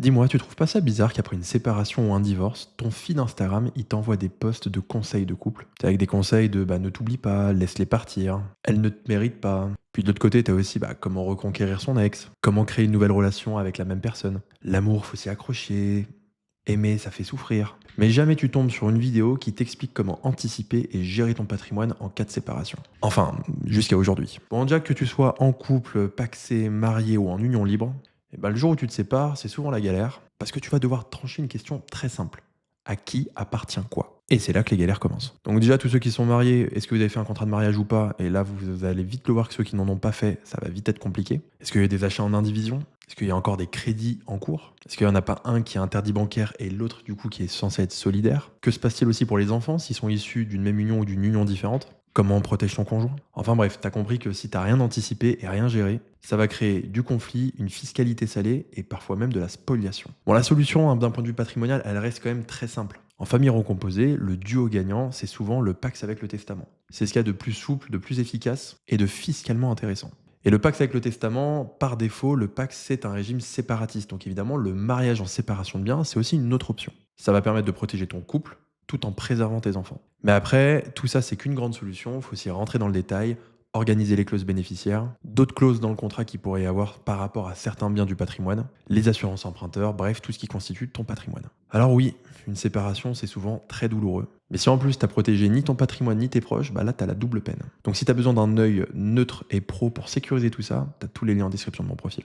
Dis-moi, tu trouves pas ça bizarre qu'après une séparation ou un divorce, ton feed Instagram, il t'envoie des posts de conseils de couple? T'sais, avec des conseils de ne t'oublie pas, laisse-les partir, elle ne te mérite pas. Puis de l'autre côté, t'as aussi comment reconquérir son ex, comment créer une nouvelle relation avec la même personne. L'amour, faut s'y accrocher, aimer, ça fait souffrir. Mais jamais tu tombes sur une vidéo qui t'explique comment anticiper et gérer ton patrimoine en cas de séparation. Enfin, jusqu'à aujourd'hui. Bon, déjà que tu sois en couple, pacsé, marié ou en union libre, le jour où tu te sépares, c'est souvent la galère, parce que tu vas devoir trancher une question très simple. À qui appartient quoi? Et c'est là que les galères commencent. Donc déjà, tous ceux qui sont mariés, est-ce que vous avez fait un contrat de mariage ou pas? Et là, vous allez vite le voir que ceux qui n'en ont pas fait, ça va vite être compliqué. Est-ce qu'il y a des achats en indivision? Est-ce qu'il y a encore des crédits en cours? Est-ce qu'il n'y en a pas un qui est interdit bancaire et l'autre, du coup, qui est censé être solidaire? Que se passe-t-il aussi pour les enfants s'ils sont issus d'une même union ou d'une union différente? Comment on protège son conjoint? Enfin bref, t'as compris que si t'as rien anticipé et rien géré, ça va créer du conflit, une fiscalité salée et parfois même de la spoliation. Bon, la solution, hein, d'un point de vue patrimonial, elle reste quand même très simple. En famille recomposée, le duo gagnant, c'est souvent le Pacs avec le testament. C'est ce qu'il y a de plus souple, de plus efficace et de fiscalement intéressant. Et le Pacs avec le testament, par défaut, le Pacs, c'est un régime séparatiste. Donc évidemment, le mariage en séparation de biens, c'est aussi une autre option. Ça va permettre de protéger ton couple tout en préservant tes enfants. Mais après, tout ça, c'est qu'une grande solution. Il faut aussi rentrer dans le détail, organiser les clauses bénéficiaires, d'autres clauses dans le contrat qu'il pourrait y avoir par rapport à certains biens du patrimoine, les assurances emprunteurs, bref, tout ce qui constitue ton patrimoine. Alors oui, une séparation, c'est souvent très douloureux. Mais si en plus t'as protégé ni ton patrimoine ni tes proches, là t'as la double peine. Donc si t'as besoin d'un œil neutre et pro pour sécuriser tout ça, t'as tous les liens en description de mon profil.